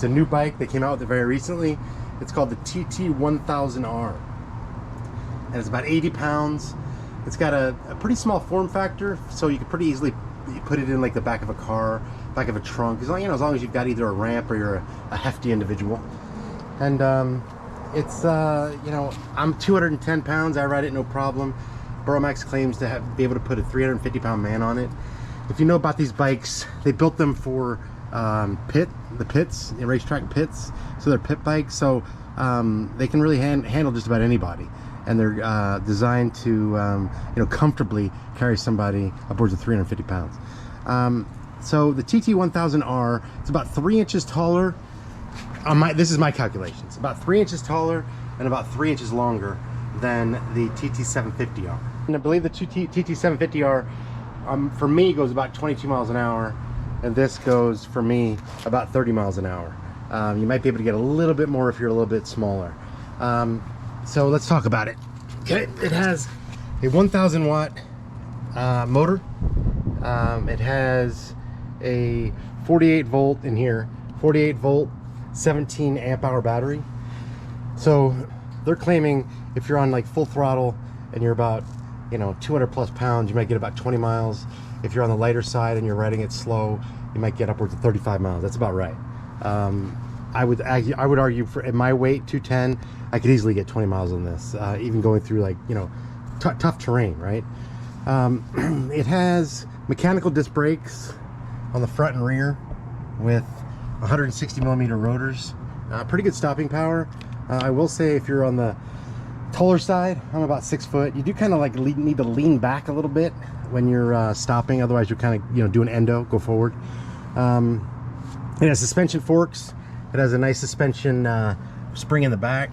It's a new bike. They came out with it very recently. It's called the TT1000R. And it's about 80 pounds. It's got a pretty small form factor, so you can pretty easily put it in like the back of a car, back of a trunk, as long as you've got either a ramp or you're a hefty individual. And it's I'm 210 pounds. I ride it no problem. Burromax claims to be able to put a 350-pound man on it. If you know about these bikes, they built them for the pits, racetrack pits, so they're pit bikes, so they can really handle just about anybody, and they're designed to comfortably carry somebody upwards of 350 pounds. So the TT1000R, it's about 3 inches taller. This is my calculations. About 3 inches taller and about 3 inches longer than the TT750R. And I believe the TT750R, for me, goes about 22 miles an hour, and this goes for me about 30 miles an hour. You might be able to get a little bit more if you're a little bit smaller. So let's talk about it. Okay, it has a 1,000 watt motor. It has a 48 volt in here, 48 volt, 17 amp hour battery. So they're claiming if you're on like full throttle and you're about 200 plus pounds, you might get about 20 miles. If you're on the lighter side and you're riding it slow, you might get upwards of 35 miles. That's about right. I would argue for at my weight, 210, I could easily get 20 miles on this, even going through like tough terrain, right? It has mechanical disc brakes on the front and rear with 160 millimeter rotors. Pretty good stopping power. I will say if you're on the taller side, I'm about 6 foot, you do kind of like need to lean back a little bit when you're stopping, otherwise you're kind of do an endo, go forward. It has suspension forks. It has a nice suspension spring in the back.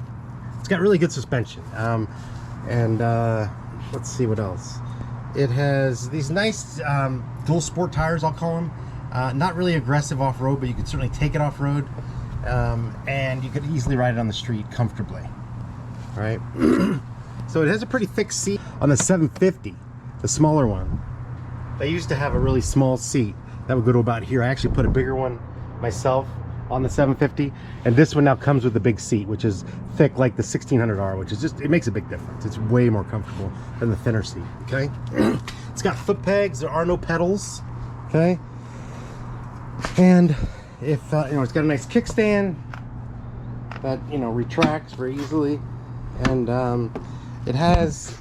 It's got really good suspension. Let's see what else. It has these nice dual sport tires, I'll call them. Not really aggressive off-road, but you could certainly take it off-road, and you could easily ride it on the street comfortably. All right. So it has a pretty thick seat on the 750, the smaller one. They used to have a really small seat that would go to about here. I actually put a bigger one myself on the 750, and this one now comes with a big seat, which is thick like the 1600R, which is it makes a big difference. It's way more comfortable than the thinner seat. Okay. It's got foot pegs. There are no pedals. Okay. And if it's got a nice kickstand that retracts very easily, and it has,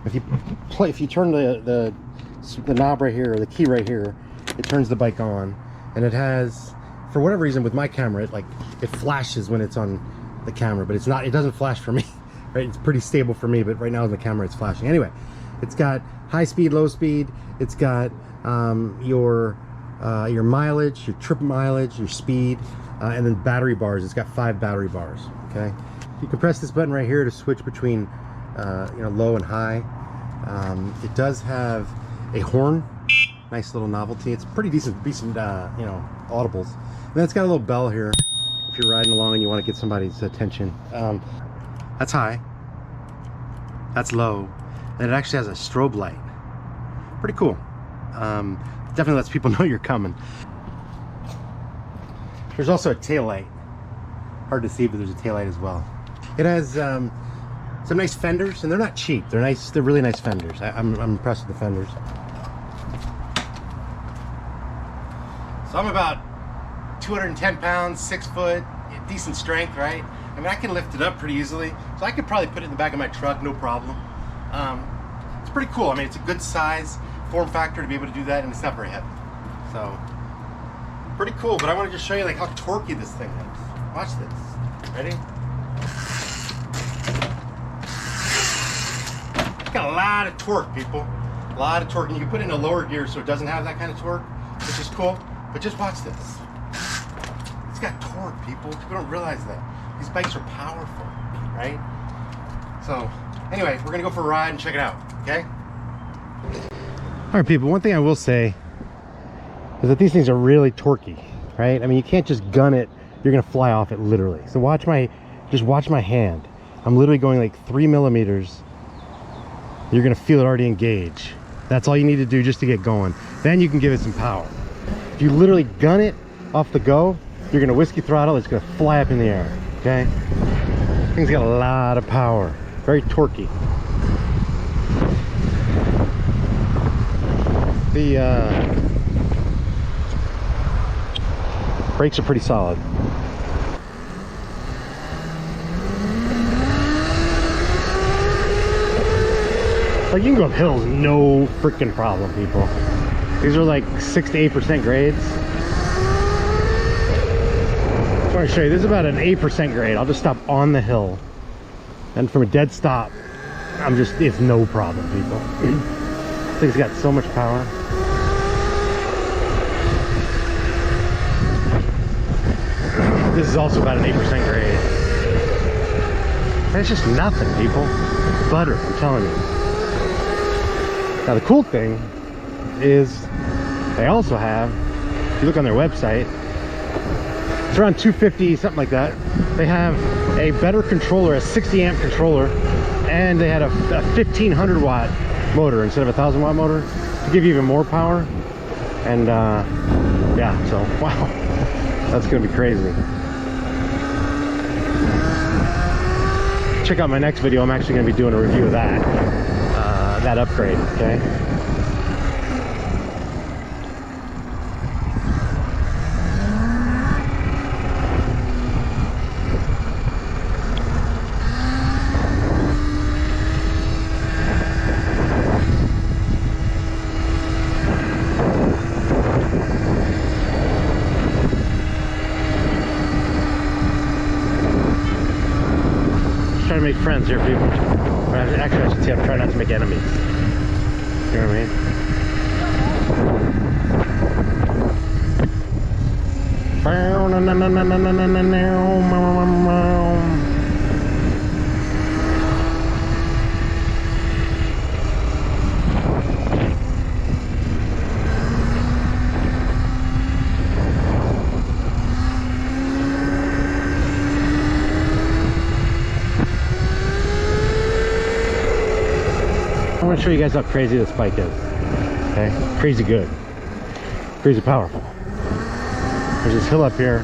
if you turn the knob right here, or the key right here, it turns the bike on. And it has, for whatever reason, with my camera, it flashes when it's on the camera, but it doesn't flash for me. Right? It's pretty stable for me, but right now on the camera it's flashing. Anyway, it's got high speed, low speed. It's got your mileage, your trip mileage, your speed, and then battery bars. It's got 5 battery bars. Okay, you can press this button right here to switch between low and high. It does have a horn. Nice little novelty. It's pretty decent audibles. And then it's got a little bell here if you're riding along and you want to get somebody's attention. That's high. That's low. And it actually has a strobe light. Pretty cool. Definitely lets people know you're coming. There's also a tail light. Hard to see, but there's a tail light as well. It has some nice fenders, and they're not cheap. They're nice. They're really nice fenders. I'm impressed with the fenders. So I'm about 210 pounds, 6 foot, decent strength, right? I mean, I can lift it up pretty easily. So I could probably put it in the back of my truck, no problem. It's pretty cool. I mean, it's a good size form factor to be able to do that, and it's not very heavy. So, pretty cool. But I want to just show you like how torquey this thing is. Watch this. Ready? It's got a lot of torque, people. A lot of torque. And you can put it in a lower gear so it doesn't have that kind of torque, which is cool. But just watch this. It's got torque, people. People don't realize that. These bikes are powerful, right? So, anyway, we're gonna go for a ride and check it out, okay? All right, people, one thing I will say is that these things are really torquey, right? I mean, you can't just gun it. You're gonna fly off it, literally. So just watch my hand. I'm literally going like 3 millimeters. You're gonna feel it already engage. That's all you need to do just to get going. Then you can give it some power. If you literally gun it off the go, you're gonna whiskey throttle, it's gonna fly up in the air, okay? Thing's got a lot of power, very torquey. The brakes are pretty solid. Like, you can go up hills, no freaking problem, people. These are like 6 to 8% grades. I want to show you, this is about an 8% grade. I'll just stop on the hill. And from a dead stop, it's no problem, people. This thing's got so much power. This is also about an 8% grade. That's just nothing, people. Butter, I'm telling you. Now the cool thing is they also have, if you look on their website, it's around 250, something like that. They have a better controller, a 60 amp controller, and they had a 1500 watt motor instead of a 1000 watt motor to give you even more power. And yeah, so wow, that's gonna be crazy. Check out my next video. I'm actually gonna be doing a review of that upgrade, okay? Trying to make friends here, people. Actually, I should say I'm trying not to make enemies. You know what I mean? I want to show you guys how crazy this bike is. Okay, crazy good, crazy powerful. There's this hill up here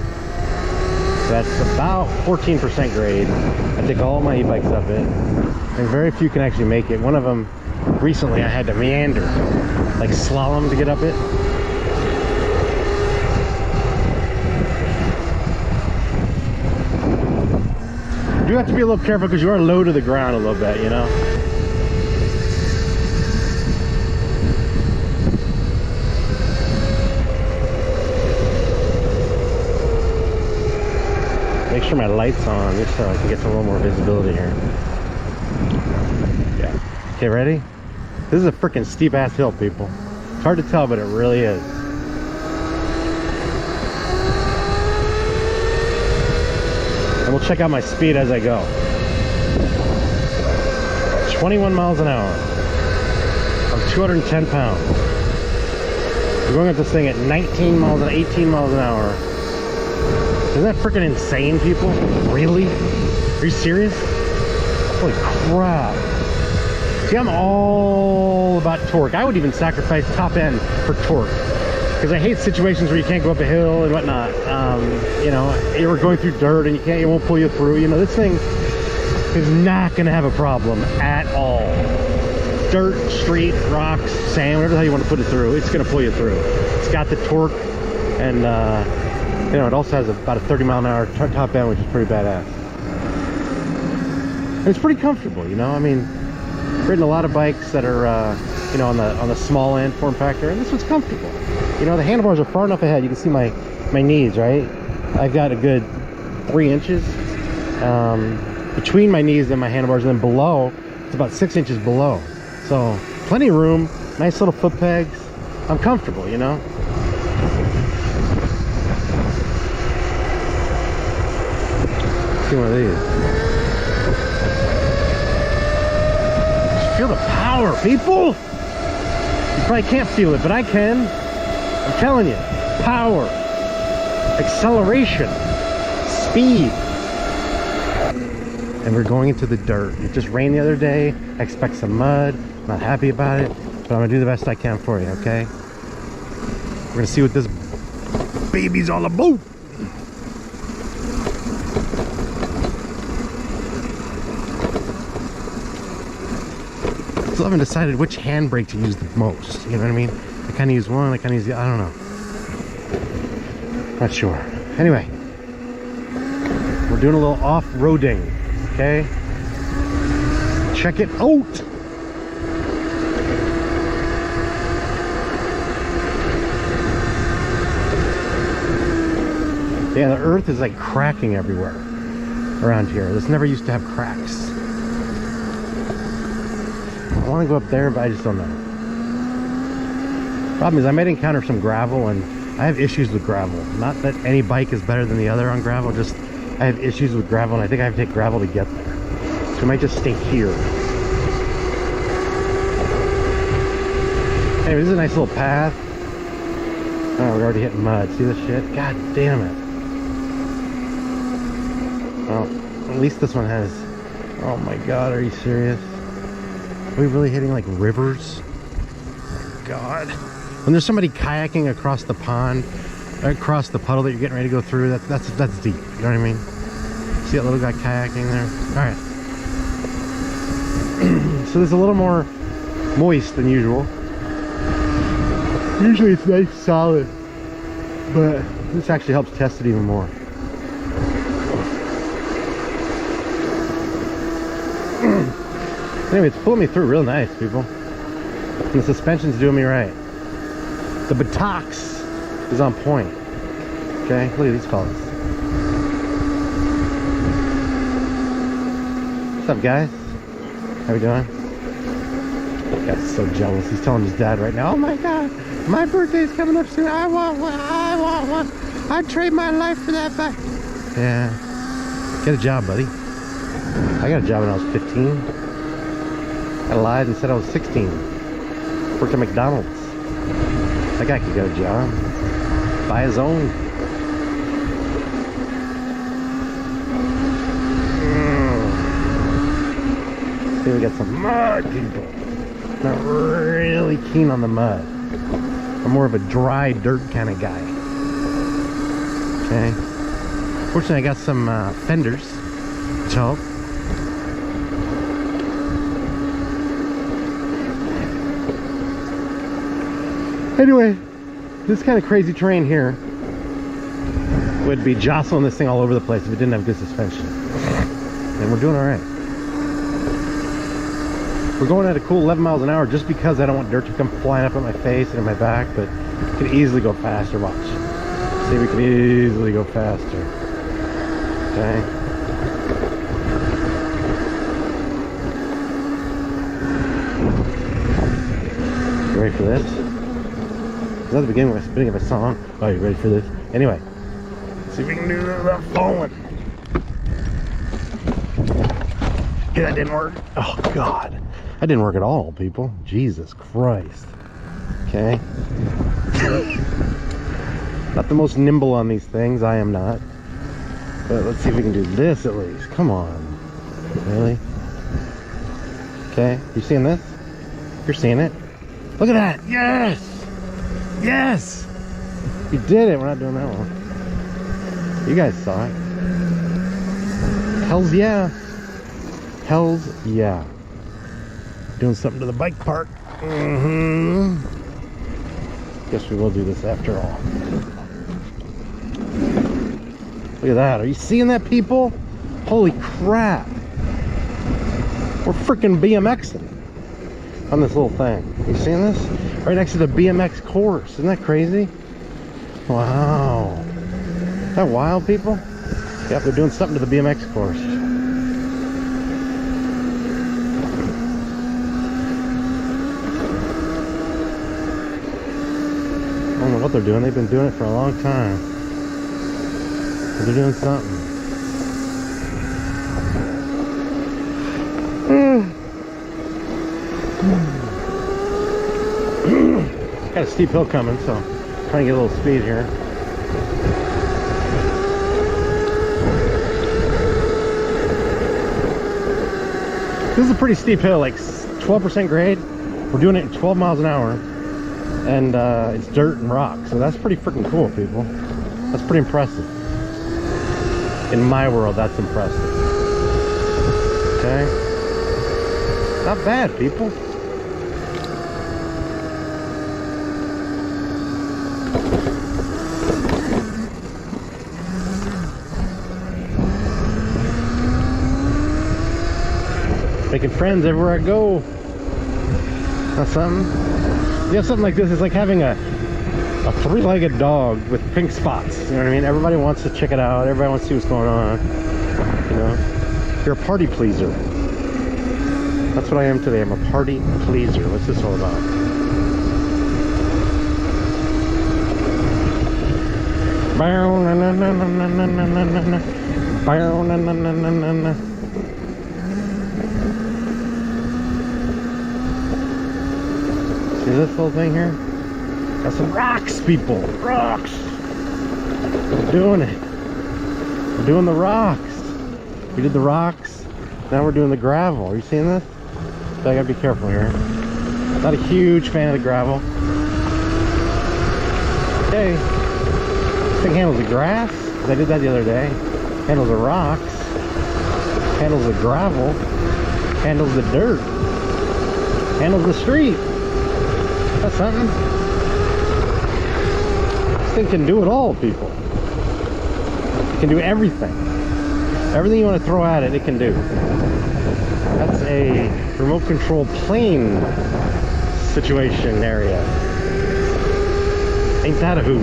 that's about 14% grade. I take all my e-bikes up it, and very few can actually make it. One of them, recently I had to meander, like slalom to get up it. You do have to be a little careful because you are low to the ground a little bit, you know? Make sure my light's on just so I can get a little more visibility here. Yeah. Okay, ready? This is a freaking steep ass hill, people. It's hard to tell, but it really is. And we'll check out my speed as I go. 21 miles an hour. I'm 210 pounds. We're going at this thing at 18 miles an hour. Isn't that freaking insane, people? Really? Are you serious? Holy crap. See, I'm all about torque. I would even sacrifice top end for torque. Because I hate situations where you can't go up a hill and whatnot. You know, you're going through dirt and it won't pull you through. You know, this thing is not going to have a problem at all. Dirt, street, rocks, sand, whatever the hell you want to put it through, it's going to pull you through. It's got the torque, and you know, it also has about a 30 mile an hour top end, which is pretty badass. And it's pretty comfortable, you know. I mean, I've ridden a lot of bikes that are, you know, on the small end form factor, and this one's comfortable. You know, the handlebars are far enough ahead. You can see my knees, right? I've got a good 3 inches between my knees and my handlebars, and then below, it's about 6 inches below. So, plenty of room, nice little foot pegs. I'm comfortable, you know. Let's see one of these. Just feel the power, people! You probably can't feel it, but I can. I'm telling you, power, acceleration, speed. And we're going into the dirt. It just rained the other day. I expect some mud. I'm not happy about it, but I'm gonna do the best I can for you, okay? We're gonna see what this baby's all about. haven't decided which handbrake to use the most. You know what I mean? I kind of use one, I kind of use the, I don't know. Not sure. Anyway, we're doing a little off-roading, okay? Check it out! Yeah, the earth is like cracking everywhere around here. This never used to have cracks. I want to go up there, but I just don't know. Problem is, I might encounter some gravel, and I have issues with gravel. Not that any bike is better than the other on gravel, just I have issues with gravel, and I think I have to take gravel to get there. So I might just stay here. Anyway, this is a nice little path. Oh, we're already hitting mud. See this shit? God damn it. Well, at least this one has... Oh my god, are you serious? Are we really hitting like rivers? Oh god. When there's somebody kayaking across the pond, across the puddle that you're getting ready to go through, that's deep. You know what I mean? See that little guy kayaking there? Alright. So there's a little more moist than usual. Usually it's nice solid, but this actually helps test it even more. Anyway, it's pulling me through real nice, people. And the suspension's doing me right. The buttocks is on point. Okay, look at these fellas. What's up, guys? How we doing? That guy's so jealous. He's telling his dad right now, oh my god, my birthday's coming up soon. I want one. I want one. I'd trade my life for that bike. Yeah. Get a job, buddy. I got a job when I was 15. I lied and said I was 16. Worked at McDonald's. That guy could get a job. Buy his own. See, we got some mud, people. Not really keen on the mud. I'm more of a dry dirt kind of guy. Okay. Fortunately, I got some fenders to help. Anyway, this kind of crazy terrain here would be jostling this thing all over the place if it didn't have good suspension. And we're doing all right. We're going at a cool 11 miles an hour just because I don't want dirt to come flying up at my face and in my back, but it could easily go faster. Watch. See, we could easily go faster. Okay. You ready for this? Is that the beginning of a song? Oh, you ready for this? Anyway, let's see if we can do this without falling. Yeah, that didn't work. Oh, God. That didn't work at all, people. Jesus Christ. Okay. Not the most nimble on these things. I am not. But let's see if we can do this at least. Come on. Really? Okay. You seeing this? You're seeing it? Look at that. Yes! Yes! You did it. We're not doing that one. You guys saw it. Hells yeah. Hells yeah. Doing something to the bike park. Guess we will do this after all. Look at that. Are you seeing that, people? Holy crap. We're freaking BMXing on this little thing. You seeing this? Right next to the BMX course. Isn't that crazy? Wow. Is that wild, people? Yep, they're doing something to the BMX course. I don't know what they're doing. They've been doing it for a long time. But they're doing something. Got a steep hill coming, so I'm trying to get a little speed here. This is a pretty steep hill, like 12% grade. We're doing it at 12 miles an hour. And it's dirt and rock, so that's pretty freaking cool, people. That's pretty impressive. In my world, that's impressive. Okay? Not bad, people. Making friends everywhere I go. That's something. You have something like this, it's like having a three-legged dog with pink spots. You know what I mean? Everybody wants to check it out. Everybody wants to see what's going on. You know? You're a party pleaser. That's what I am today. I'm a party pleaser. What's this all about? Bow na na na na na na na na na. Bow na na na na na na. See this little thing here? Got some rocks, people. Rocks. We're doing it. We're doing the rocks. We did the rocks. Now we're doing the gravel. Are you seeing this? So I gotta be careful here. Not a huge fan of the gravel. Okay. This thing handles the grass. I did that the other day. Handles the rocks. Handles the gravel. Handles the dirt. Handles the street. That's something. This thing can do it all, people. It can do everything. Everything you want to throw at it, it can do. That's a remote control plane situation area. Ain't that a hoot?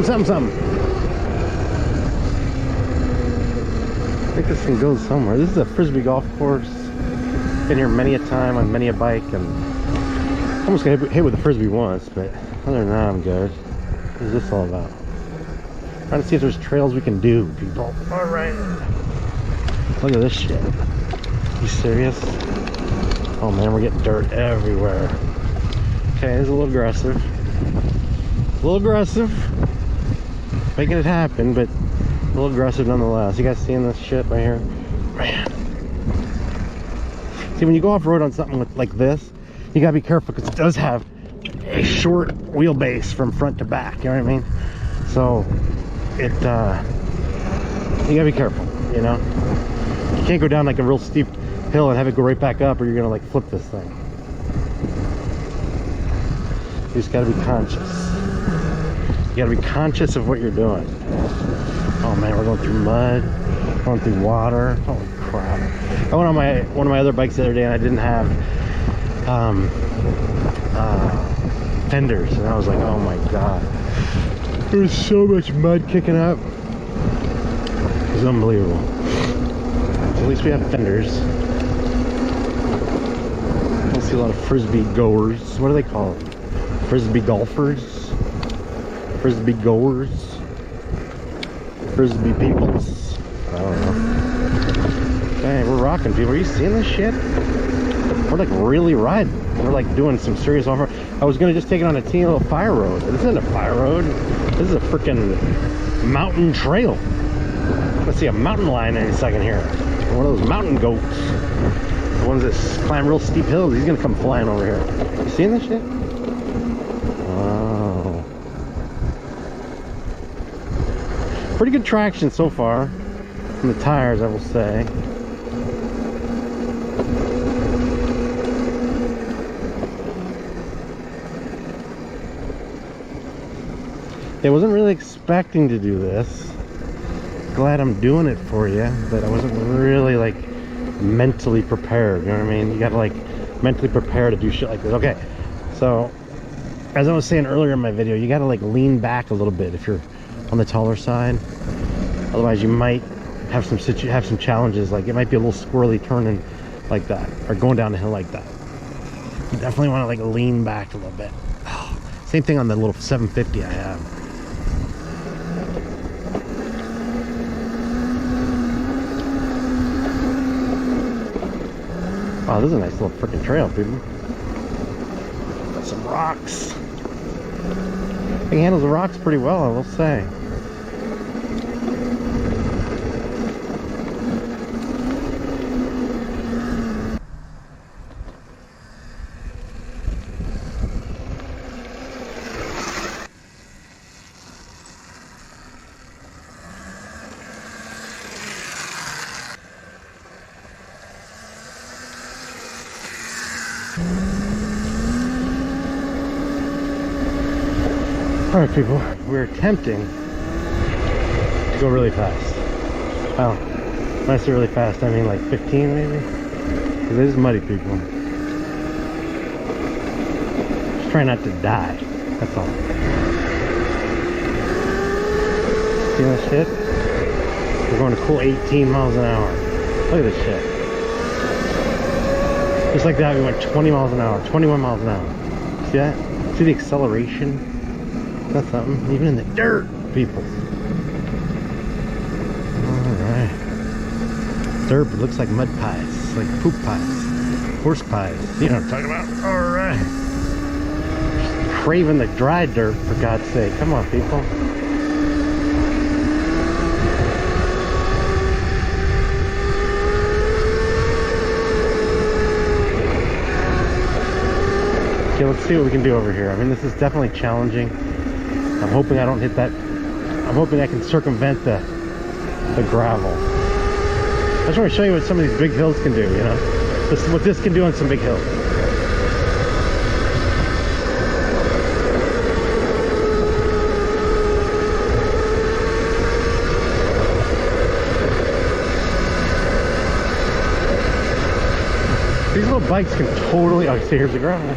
Something. I think this thing goes somewhere. This is a frisbee golf course. Been here many a time on many a bike, and almost got hit with a frisbee once, but other than that, I'm good. What is this all about? Trying to see if there's trails we can do, people. All right. Look at this shit. You serious? Oh man, we're getting dirt everywhere. Okay, this is a little aggressive. A little aggressive. Making it happen, but a little aggressive nonetheless. You guys seeing this shit right here? Man. See, when you go off-road on something like this, you gotta be careful because it does have a short wheelbase from front to back. You know what I mean? So it, you gotta be careful. You know, you can't go down like a real steep hill and have it go right back up, or you're gonna like flip this thing. You just gotta be conscious. You gotta be conscious of what you're doing. Oh man, we're going through mud, going through water. Holy crap. I went on one of my other bikes the other day and I didn't have fenders, and I was like, oh my god. There's so much mud kicking up. It's unbelievable. So at least we have fenders. I don't see a lot of frisbee goers. What do they call it? Frisbee golfers? Frisbee goers, frisbee peoples. I don't know. Dang, we're rocking, people. Are you seeing this shit? We're like really riding. We're like doing some serious off-road. I was gonna just take it on a teeny little fire road. This isn't a fire road. This is a freaking mountain trail. Let's see a mountain lion any second here. One of those mountain goats. The ones that climb real steep hills. He's gonna come flying over here. You seeing this shit? Pretty good traction so far from the tires, I will say. I wasn't really expecting to do this. Glad I'm doing it for you, but I wasn't really like mentally prepared. You know what I mean? You gotta like mentally prepare to do shit like this. Okay, so as I was saying earlier in my video, you gotta like lean back a little bit if you're on the taller side. Otherwise you might have some challenges. Like it might be a little squirrely turning like that, or going down the hill like that. You definitely want to like lean back a little bit. Oh, same thing on the little 750 I have. Wow, this is a nice little freaking trail, people. Got some rocks. I think it handles the rocks pretty well, I will say. All right, people, we're attempting to go really fast. Well, when I say really fast, I mean like 15 maybe. Because it is muddy, people. Just try not to die. That's all. See that shit? We're going a cool 18 miles an hour. Look at this shit. Just like that, we went 20 miles an hour, 21 miles an hour. See that? See the acceleration? That's something. Even in the dirt, people. Alright. Dirt, it looks like mud pies. Like poop pies. Horse pies. You know what I'm talking about? Alright. Craving the dry dirt, for God's sake. Come on, people. Okay, let's see what we can do over here. I mean, this is definitely challenging. I'm hoping I don't hit that. I'm hoping I can circumvent the gravel. I just want to show you what some of these big hills can do, you know? This is what this can do on some big hills. These little bikes can totally... Oh, see, here's the gravel.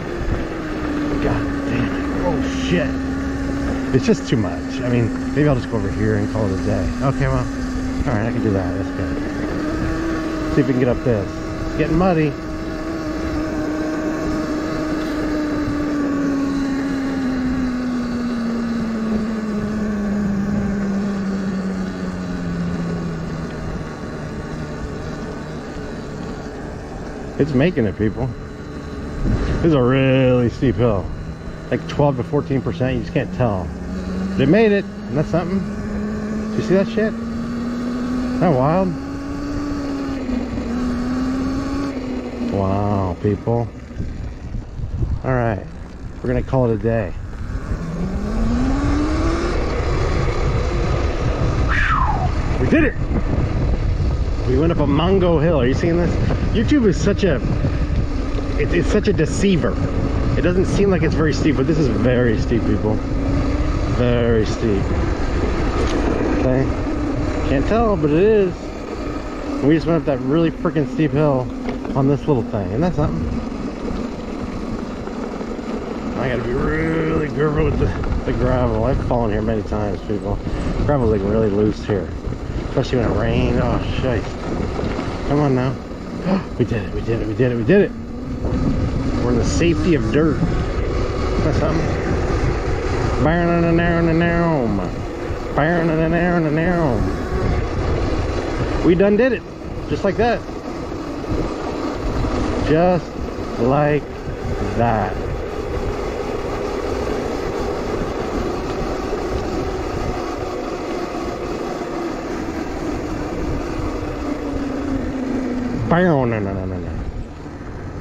God damn it. Oh, shit. It's just too much. I mean, maybe I'll just go over here and call it a day. Okay, well, all right, I can do that. That's good. See if we can get up this. It's getting muddy. It's making it, people. This is a really steep hill. Like 12 to 14%, you just can't tell. They made it, and that's something. Do you see that shit? Isn't that wild? Wow, people. Alright, we're gonna call it a day. We did it! We went up a Mango Hill. Are you seeing this? YouTube is such a... It's such a deceiver. It doesn't seem like it's very steep, but this is very steep, people. Very steep. Okay. Can't tell, but it is. And we just went up that really freaking steep hill on this little thing. Isn't that something? I gotta be really careful with the gravel. I've fallen here many times, people. Gravel's like really loose here. Especially when it rains. Oh, shit. Come on now. We did it, we did it, we did it, we did it. We're in the safety of dirt. That's something. We done did it. Just like that. Just like that.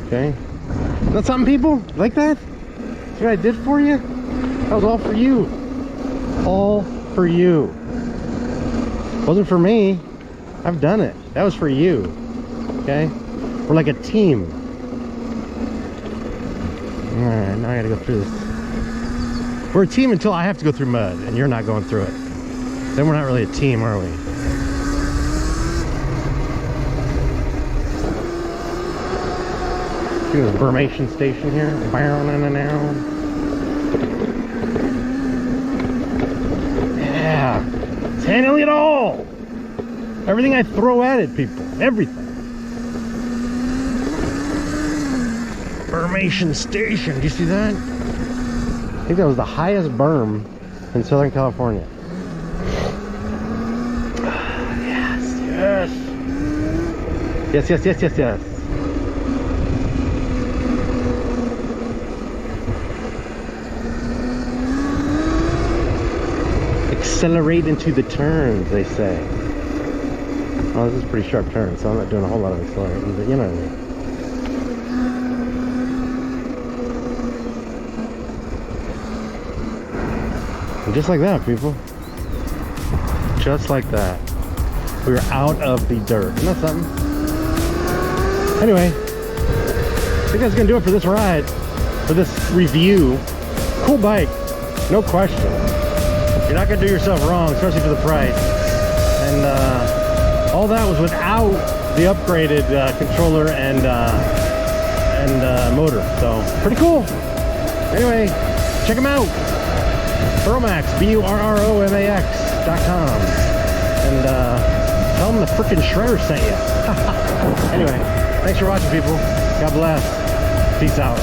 Okay. That's something, people? Like that? See what I did for you? That was all for you. All for you. Wasn't for me. I've done it. That was for you. Okay? We're like a team. Alright, now I gotta go through this. We're a team until I have to go through mud and you're not going through it. Then we're not really a team, are we? See this Burromax station here? Yeah, it's handling it all. Everything I throw at it, people. Everything. Burromax station. Do you see that? I think that was the highest berm in Southern California. Yes, yes. Yes, yes, yes, yes, yes. Accelerate into the turns, they say. Oh, this is a pretty sharp turn, so I'm not doing a whole lot of accelerating, but you know what I mean. And just like that, people. Just like that. We were out of the dirt. Isn't that something? Anyway, think that's gonna do it for this ride, for this review. Cool bike, no question. You're not gonna do yourself wrong, especially for the price. And all that was without the upgraded controller and motor. So pretty cool. Anyway, check them out. Burromax, BURROMAX.com, and tell them the frickin' shredder sent you. Anyway, thanks for watching, people. God bless. Peace out.